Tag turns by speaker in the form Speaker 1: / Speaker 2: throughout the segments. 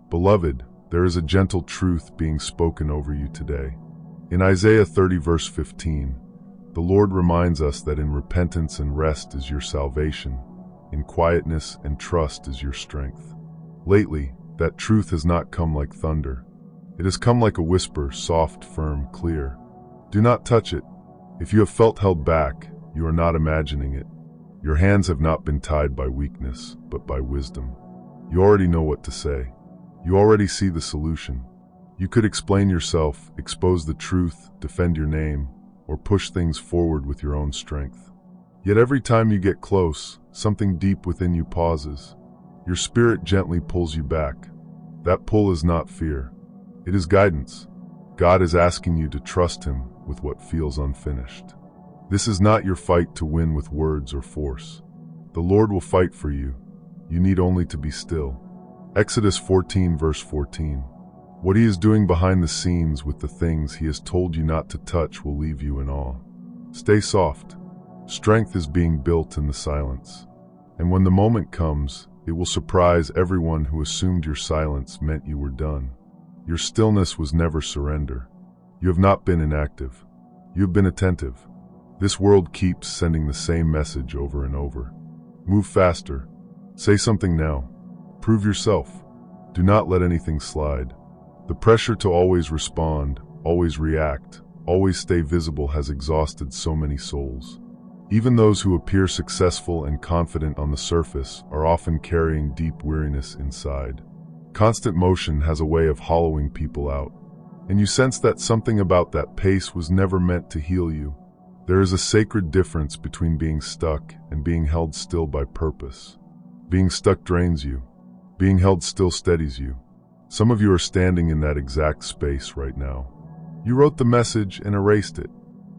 Speaker 1: Beloved, there is a gentle truth being spoken over you today. In Isaiah 30 verse 15, the Lord reminds us that in repentance and rest is your salvation, in quietness and trust is your strength. Lately, that truth has not come like thunder. It has come like a whisper, soft, firm, clear. Do not touch it. If you have felt held back, you are not imagining it. Your hands have not been tied by weakness, but by wisdom. You already know what to say. You already see the solution. You could explain yourself, expose the truth, defend your name, or push things forward with your own strength. Yet every time you get close, something deep within you pauses. Your spirit gently pulls you back. That pull is not fear. It is guidance. God is asking you to trust Him with what feels unfinished. This is not your fight to win with words or force. The Lord will fight for you. You need only to be still. Exodus 14 verse 14. What He is doing behind the scenes with the things He has told you not to touch will leave you in awe. Stay soft. Strength is being built in the silence. And when the moment comes, it will surprise everyone who assumed your silence meant you were done. Your stillness was never surrender. You have not been inactive. You have been attentive. This world keeps sending the same message over and over. Move faster. Say something now. Prove yourself. Do not let anything slide. The pressure to always respond, always react, always stay visible has exhausted so many souls. Even those who appear successful and confident on the surface are often carrying deep weariness inside. Constant motion has a way of hollowing people out, and you sense that something about that pace was never meant to heal you. There is a sacred difference between being stuck and being held still by purpose. Being stuck drains you. Being held still steadies you. Some of you are standing in that exact space right now. You wrote the message and erased it.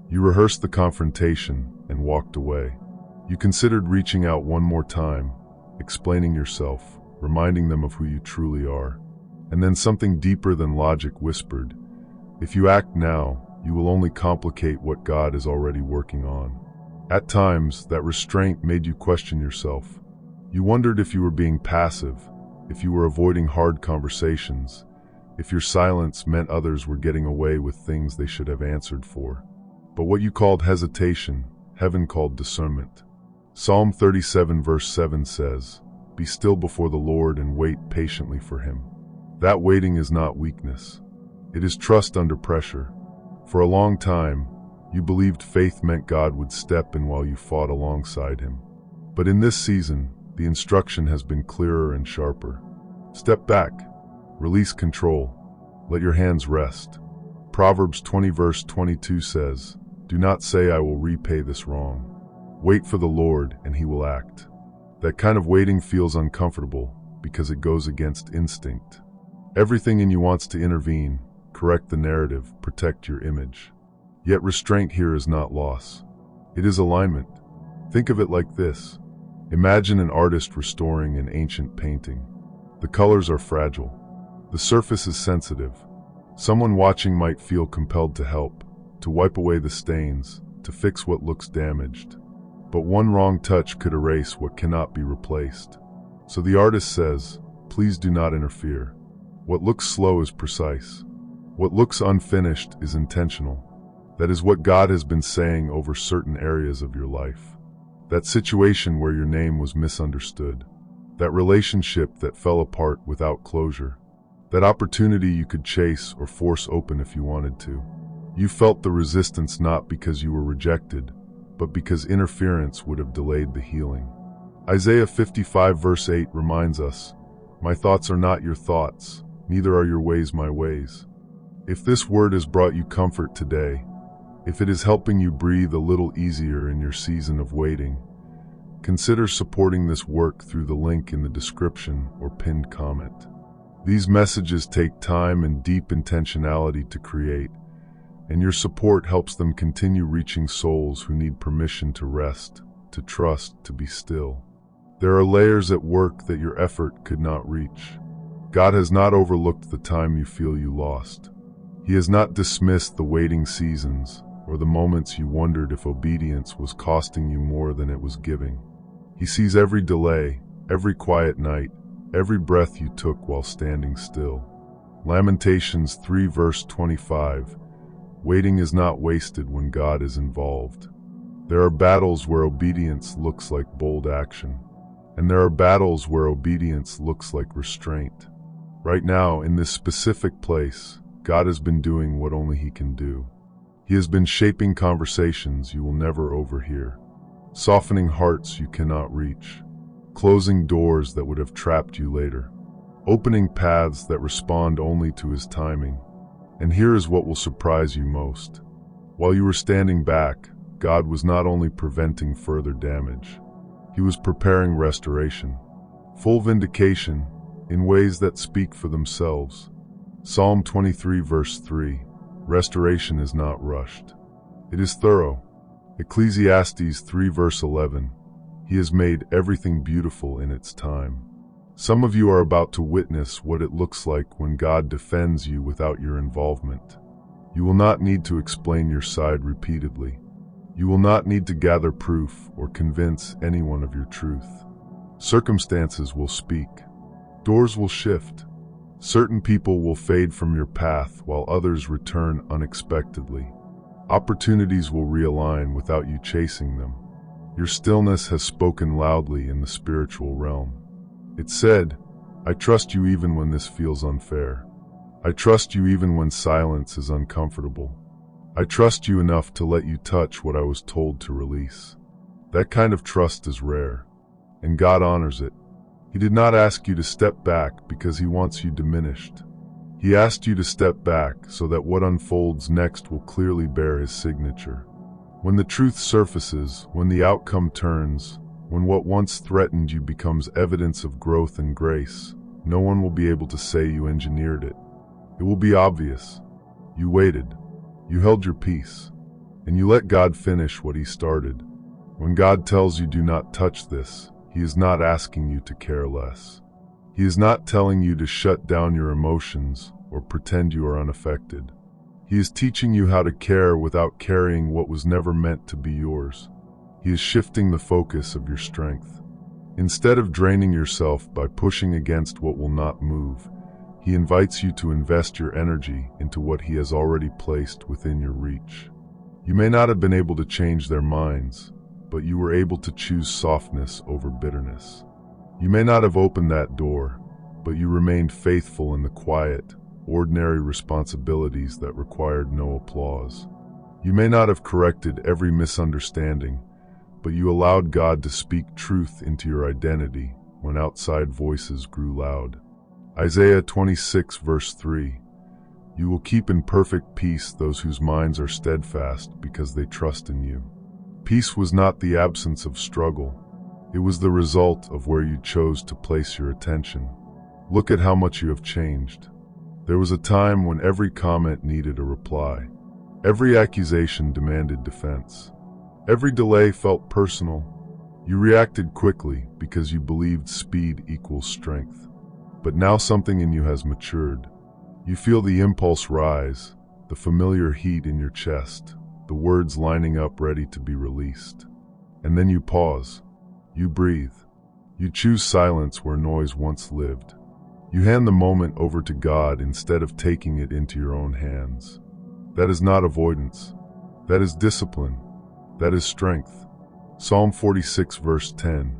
Speaker 1: You rehearsed the confrontation and walked away. You considered reaching out one more time, explaining yourself, reminding them of who you truly are. And then something deeper than logic whispered, if you act now, you will only complicate what God is already working on. At times, that restraint made you question yourself. You wondered if you were being passive, if you were avoiding hard conversations, if your silence meant others were getting away with things they should have answered for. But what you called hesitation, heaven called discernment. Psalm 37 verse 7 says, "Be still before the Lord and wait patiently for Him." That waiting is not weakness. It is trust under pressure. For a long time, you believed faith meant God would step in while you fought alongside Him. But in this season, the instruction has been clearer and sharper. Step back. Release control. Let your hands rest. Proverbs 20 verse 22 says, "Do not say I will repay this wrong. Wait for the Lord and He will act." That kind of waiting feels uncomfortable because it goes against instinct. Everything in you wants to intervene, correct the narrative, protect your image. Yet restraint here is not loss. It is alignment. Think of it like this. Imagine an artist restoring an ancient painting. The colors are fragile. The surface is sensitive. Someone watching might feel compelled to help, to wipe away the stains, to fix what looks damaged. But one wrong touch could erase what cannot be replaced. So the artist says, please do not interfere. What looks slow is precise. What looks unfinished is intentional. That is what God has been saying over certain areas of your life. That situation where your name was misunderstood. That relationship that fell apart without closure. That opportunity you could chase or force open if you wanted to. You felt the resistance not because you were rejected, but because interference would have delayed the healing. Isaiah 55 verse 8 reminds us, "My thoughts are not your thoughts, neither are your ways my ways." If this word has brought you comfort today, if it is helping you breathe a little easier in your season of waiting, consider supporting this work through the link in the description or pinned comment. These messages take time and deep intentionality to create, and your support helps them continue reaching souls who need permission to rest, to trust, to be still. There are layers at work that your effort could not reach. God has not overlooked the time you feel you lost. He has not dismissed the waiting seasons or the moments you wondered if obedience was costing you more than it was giving. He sees every delay, every quiet night, every breath you took while standing still. Lamentations 3 verse 25. Waiting is not wasted when God is involved. There are battles where obedience looks like bold action, and there are battles where obedience looks like restraint. Right now, in this specific place, God has been doing what only He can do. He has been shaping conversations you will never overhear, softening hearts you cannot reach, closing doors that would have trapped you later, opening paths that respond only to His timing. And here is what will surprise you most. While you were standing back, God was not only preventing further damage, He was preparing restoration, full vindication, in ways that speak for themselves. Psalm 23 verse 3, restoration is not rushed. It is thorough. Ecclesiastes 3 verse 11, He has made everything beautiful in its time. Some of you are about to witness what it looks like when God defends you without your involvement. You will not need to explain your side repeatedly. You will not need to gather proof or convince anyone of your truth. Circumstances will speak. Doors will shift. Certain people will fade from your path while others return unexpectedly. Opportunities will realign without you chasing them. Your stillness has spoken loudly in the spiritual realm. It said, I trust you even when this feels unfair. I trust you even when silence is uncomfortable. I trust you enough to let you touch what I was told to release. That kind of trust is rare, and God honors it. He did not ask you to step back because He wants you diminished. He asked you to step back so that what unfolds next will clearly bear His signature. When the truth surfaces, when the outcome turns, when what once threatened you becomes evidence of growth and grace, no one will be able to say you engineered it. It will be obvious. You waited. You held your peace. And you let God finish what He started. When God tells you do not touch this, He is not asking you to care less. He is not telling you to shut down your emotions or pretend you are unaffected. He is teaching you how to care without carrying what was never meant to be yours. He is shifting the focus of your strength. Instead of draining yourself by pushing against what will not move, He invites you to invest your energy into what He has already placed within your reach. You may not have been able to change their minds, but you were able to choose softness over bitterness. You may not have opened that door, but you remained faithful in the quiet, ordinary responsibilities that required no applause. You may not have corrected every misunderstanding, but you allowed God to speak truth into your identity when outside voices grew loud. Isaiah 26 verse 3, You will keep in perfect peace those whose minds are steadfast because they trust in you. Peace was not the absence of struggle. It was the result of where you chose to place your attention. Look at how much you have changed. There was a time when every comment needed a reply. Every accusation demanded defense. Every delay felt personal. You reacted quickly because you believed speed equals strength. But now something in you has matured. You feel the impulse rise, the familiar heat in your chest, the words lining up ready to be released. And then you pause. You breathe. You choose silence where noise once lived. You hand the moment over to God instead of taking it into your own hands. That is not avoidance. That is discipline. That is strength. Psalm 46 verse 10,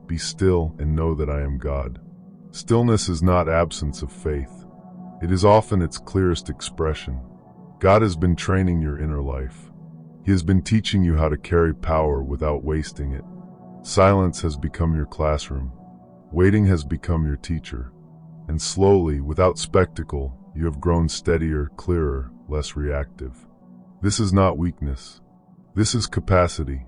Speaker 1: Be still and know that I am God. Stillness is not absence of faith. It is often its clearest expression. God has been training your inner life. He has been teaching you how to carry power without wasting it. Silence has become your classroom. Waiting has become your teacher. And slowly, without spectacle, you have grown steadier, clearer, less reactive. This is not weakness. This is capacity.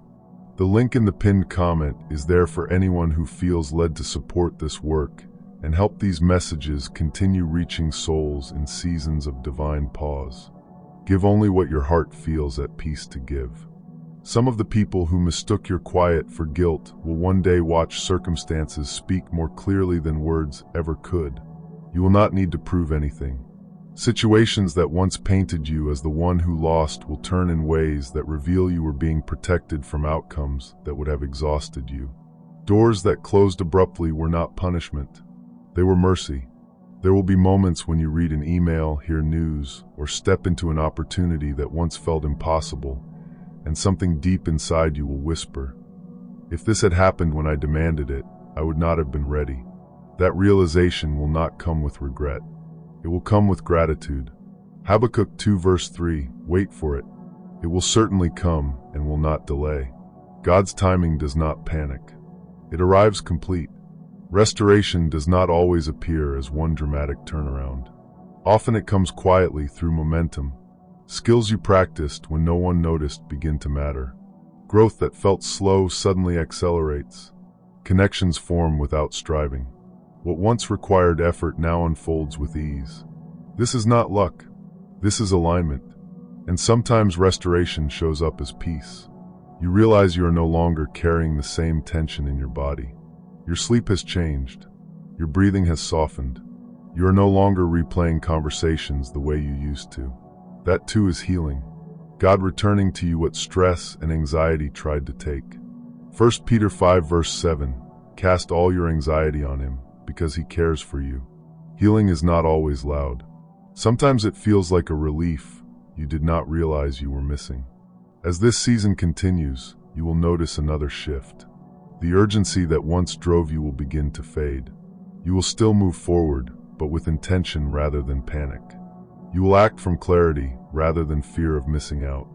Speaker 1: The link in the pinned comment is there for anyone who feels led to support this work and help these messages continue reaching souls in seasons of divine pause. Give only what your heart feels at peace to give. Some of the people who mistook your quiet for guilt will one day watch circumstances speak more clearly than words ever could. You will not need to prove anything. Situations that once painted you as the one who lost will turn in ways that reveal you were being protected from outcomes that would have exhausted you. Doors that closed abruptly were not punishment. They were mercy. There will be moments when you read an email, hear news, or step into an opportunity that once felt impossible, and something deep inside you will whisper, "If this had happened when I demanded it, I would not have been ready." That realization will not come with regret. It will come with gratitude. Habakkuk 2 verse 3, wait for it. It will certainly come and will not delay. God's timing does not panic. It arrives complete. Restoration does not always appear as one dramatic turnaround. Often it comes quietly through momentum. Skills you practiced when no one noticed begin to matter. Growth that felt slow suddenly accelerates. Connections form without striving. What once required effort now unfolds with ease. This is not luck. This is alignment. And sometimes restoration shows up as peace. You realize you are no longer carrying the same tension in your body. Your sleep has changed. Your breathing has softened. You are no longer replaying conversations the way you used to. That too is healing. God returning to you what stress and anxiety tried to take. 1 Peter 5 verse 7, cast all your anxiety on him, because he cares for you. Healing is not always loud. Sometimes it feels like a relief you did not realize you were missing. As this season continues, you will notice another shift. The urgency that once drove you will begin to fade. You will still move forward, but with intention rather than panic. You will act from clarity rather than fear of missing out.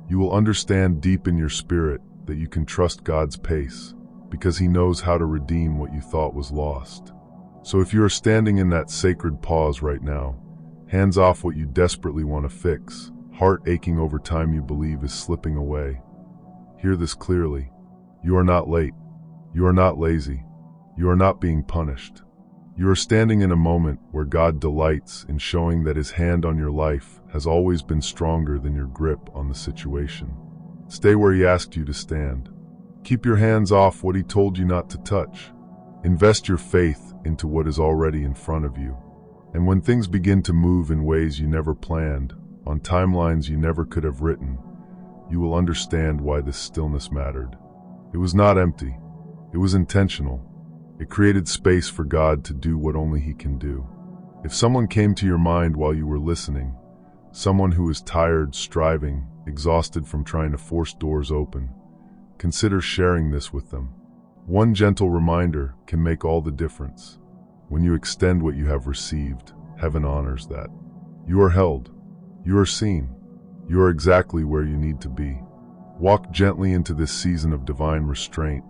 Speaker 1: You will understand deep in your spirit that you can trust God's pace, because he knows how to redeem what you thought was lost. So if you are standing in that sacred pause right now, hands off what you desperately want to fix, heart aching over time you believe is slipping away, hear this clearly. You are not late. You are not lazy. You are not being punished. You are standing in a moment where God delights in showing that his hand on your life has always been stronger than your grip on the situation. Stay where he asked you to stand. Keep your hands off what he told you not to touch. Invest your faith into what is already in front of you. And when things begin to move in ways you never planned, on timelines you never could have written, you will understand why this stillness mattered. It was not empty. It was intentional. It created space for God to do what only he can do. If someone came to your mind while you were listening, someone who is tired, striving, exhausted from trying to force doors open, consider sharing this with them. One gentle reminder can make all the difference. When you extend what you have received, heaven honors that. You are held. You are seen. You are exactly where you need to be. Walk gently into this season of divine restraint,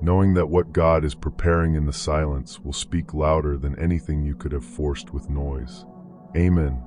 Speaker 1: knowing that what God is preparing in the silence will speak louder than anything you could have forced with noise. Amen.